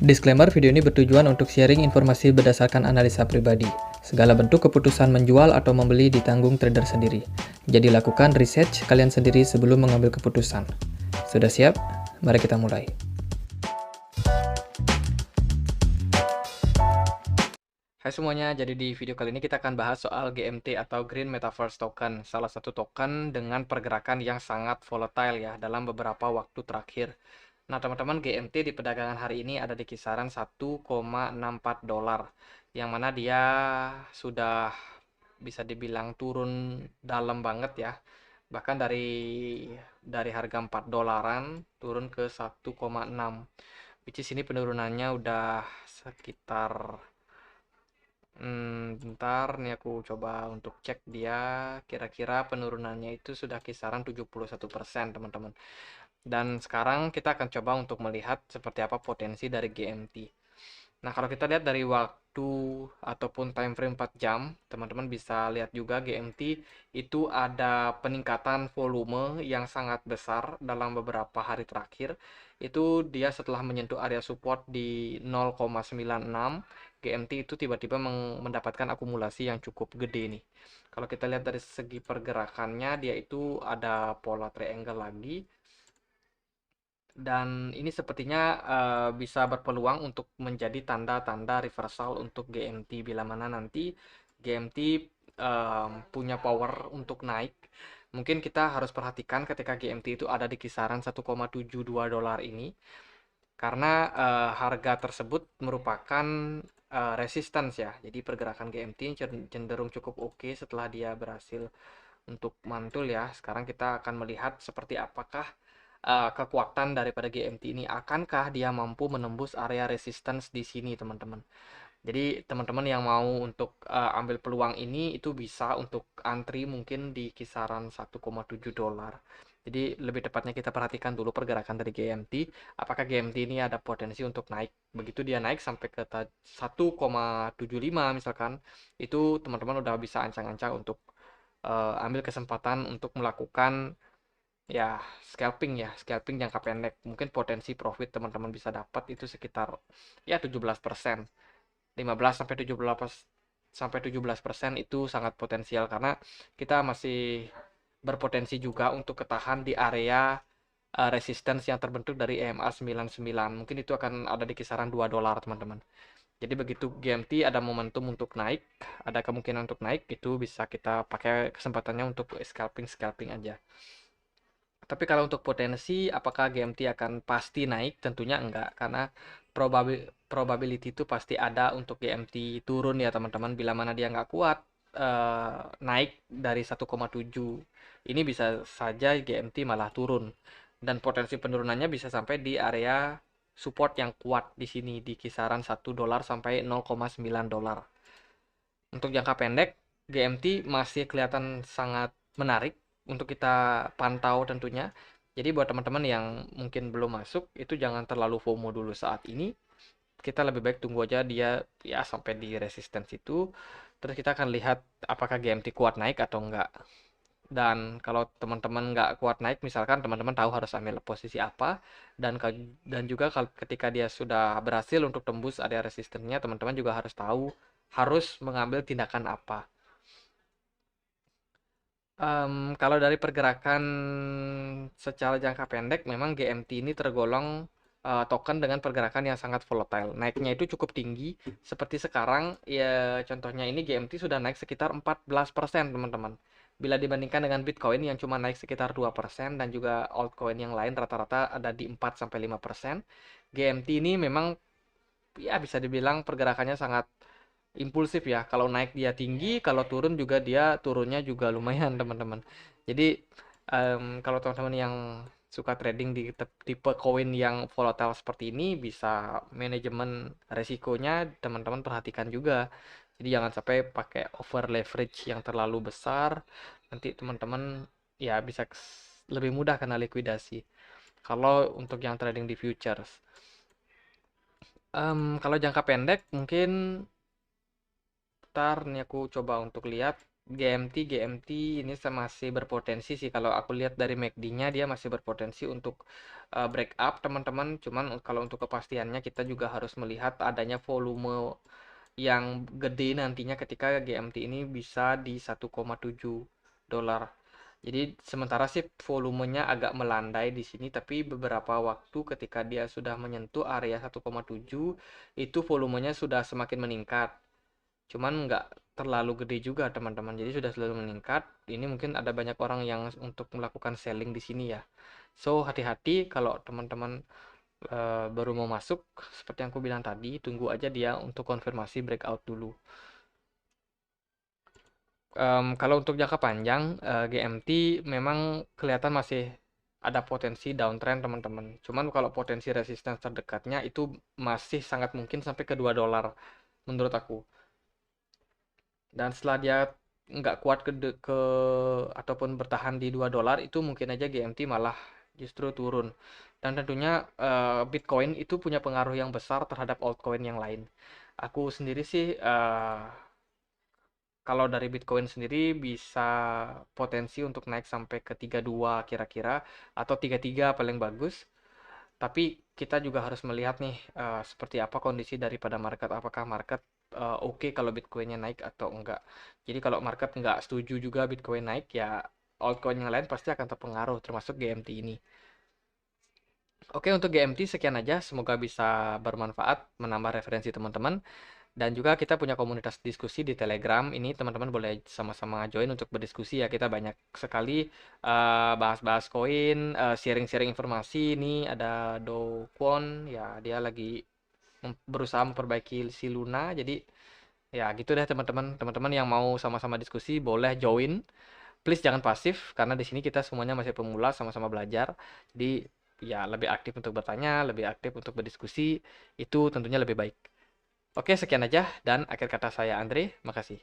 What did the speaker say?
Disclaimer, video ini bertujuan untuk sharing informasi berdasarkan analisa pribadi. Segala bentuk keputusan menjual atau membeli ditanggung trader sendiri. Jadi lakukan research kalian sendiri sebelum mengambil keputusan. Sudah siap? Mari kita mulai. Hai semuanya, jadi di video kali ini kita akan bahas soal GMT atau Green Metaverse Token, salah satu token dengan pergerakan yang sangat volatile ya dalam beberapa waktu terakhir. Nah teman-teman, GMT di perdagangan hari ini ada di kisaran 1,64 dolar, yang mana dia sudah bisa dibilang turun dalam banget ya. Bahkan dari harga 4 dolaran turun ke 1,6, which is ini penurunannya udah sekitar bentar nih aku coba untuk cek dia. Kira-kira penurunannya itu sudah kisaran 71% teman-teman. Dan sekarang kita akan coba untuk melihat seperti apa potensi dari GMT. Nah, kalau kita lihat dari waktu ataupun time frame 4 jam, teman-teman bisa lihat juga GMT itu ada peningkatan volume yang sangat besar dalam beberapa hari terakhir. Itu dia setelah menyentuh area support di 0,96, GMT itu tiba-tiba mendapatkan akumulasi yang cukup gede nih. Kalau kita lihat dari segi pergerakannya, dia itu ada pola triangle lagi. Dan ini sepertinya bisa berpeluang untuk menjadi tanda-tanda reversal untuk GMT bila mana nanti GMT punya power untuk naik. Mungkin kita harus perhatikan ketika GMT itu ada di kisaran 1,72 dolar ini, karena harga tersebut merupakan resistance ya. Jadi pergerakan GMT cenderung cukup oke setelah dia berhasil untuk mantul ya. Sekarang kita akan melihat seperti apakah kekuatan daripada GMT ini, akankah dia mampu menembus area resistance di sini teman-teman. Jadi teman-teman yang mau untuk ambil peluang ini itu bisa untuk antri mungkin di kisaran 1,7 dolar. Jadi lebih tepatnya kita perhatikan dulu pergerakan dari GMT, apakah GMT ini ada potensi untuk naik. Begitu dia naik sampai ke 1,75 misalkan, itu teman-teman udah bisa ancang-ancang untuk ambil kesempatan untuk melakukan ya scalping jangka pendek. Mungkin potensi profit teman-teman bisa dapat itu sekitar ya 17%. 15 sampai 17% itu sangat potensial, karena kita masih berpotensi juga untuk ketahan di area resistance yang terbentuk dari EMA 99. Mungkin itu akan ada di kisaran 2 dolar teman-teman. Jadi begitu GMT ada momentum untuk naik, ada kemungkinan untuk naik, itu bisa kita pakai kesempatannya untuk scalping aja. Tapi kalau untuk potensi, apakah GMT akan pasti naik? Tentunya enggak, karena probability itu pasti ada untuk GMT turun ya teman-teman. Bila mana dia nggak kuat naik dari 1,7, ini bisa saja GMT malah turun. Dan potensi penurunannya bisa sampai di area support yang kuat di sini, di kisaran 1 dolar sampai 0,9 dolar. Untuk jangka pendek, GMT masih kelihatan sangat menarik untuk kita pantau tentunya. Jadi buat teman-teman yang mungkin belum masuk, itu jangan terlalu FOMO dulu saat ini. Kita lebih baik tunggu aja dia ya sampai di resistance itu. Terus kita akan lihat apakah GMT kuat naik atau enggak. Dan kalau teman-teman nggak kuat naik, misalkan teman-teman tahu harus ambil posisi apa, dan juga ketika dia sudah berhasil untuk tembus area resistennya, teman-teman juga harus tahu harus mengambil tindakan apa. Kalau dari pergerakan secara jangka pendek, memang GMT ini tergolong token dengan pergerakan yang sangat volatile. Naiknya itu cukup tinggi, seperti sekarang ya contohnya ini GMT sudah naik sekitar 14% teman-teman. Bila dibandingkan dengan Bitcoin yang cuma naik sekitar 2%, dan juga altcoin yang lain rata-rata ada di 4-5%, GMT ini memang ya bisa dibilang pergerakannya sangat impulsif ya. Kalau naik dia tinggi, kalau turun juga dia turunnya juga lumayan teman-teman. Jadi kalau teman-teman yang suka trading di tipe koin yang volatile seperti ini, bisa manajemen resikonya teman-teman perhatikan juga. Jadi jangan sampai pakai over leverage yang terlalu besar, nanti teman-teman ya bisa lebih mudah kena likuidasi kalau untuk yang trading di futures. Kalau jangka pendek mungkin ntar nih aku coba untuk lihat GMT ini masih berpotensi sih, kalau aku lihat dari MACD-nya dia masih berpotensi untuk break up teman-teman. Cuman kalau untuk kepastiannya kita juga harus melihat adanya volume yang gede nantinya ketika GMT ini bisa di 1,7 dolar. Jadi sementara sih volumenya agak melandai di sini, tapi beberapa waktu ketika dia sudah menyentuh area 1,7 itu volumenya sudah semakin meningkat. Cuman nggak terlalu gede juga teman-teman. Jadi sudah selalu meningkat. Ini mungkin ada banyak orang yang untuk melakukan selling di sini ya. So hati-hati kalau teman-teman baru mau masuk, seperti yang aku bilang tadi, tunggu aja dia untuk konfirmasi breakout dulu. Kalau untuk jangka panjang, GMT memang kelihatan masih ada potensi downtrend teman-teman. Cuman kalau potensi resistance terdekatnya itu masih sangat mungkin sampai ke 2 dolar menurut aku. Dan setelah dia nggak kuat ke ataupun bertahan di 2 dolar itu mungkin aja GMT malah justru turun. Dan tentunya Bitcoin itu punya pengaruh yang besar terhadap altcoin yang lain. Aku sendiri sih kalau dari Bitcoin sendiri bisa potensi untuk naik sampai ke 32 kira-kira atau 33 paling bagus. Tapi kita juga harus melihat nih seperti apa kondisi daripada market. Apakah market oke kalau Bitcoinnya naik atau enggak. Jadi kalau market enggak setuju juga Bitcoin naik, ya altcoin yang lain pasti akan terpengaruh termasuk GMT ini. Oke, untuk GMT sekian aja. Semoga bisa bermanfaat, menambah referensi teman-teman. Dan juga kita punya komunitas diskusi di Telegram. Ini teman-teman boleh sama-sama join untuk berdiskusi ya. Kita banyak sekali bahas-bahas koin, sharing-sharing informasi. Ini ada Do Kwon, ya dia lagi berusaha memperbaiki si Luna. Jadi ya gitu deh teman-teman. Teman-teman yang mau sama-sama diskusi boleh join. Please jangan pasif karena di sini kita semuanya masih pemula, sama-sama belajar. Jadi ya lebih aktif untuk bertanya, lebih aktif untuk berdiskusi. Itu tentunya lebih baik. Oke, sekian aja dan akhir kata saya Andre. Makasih.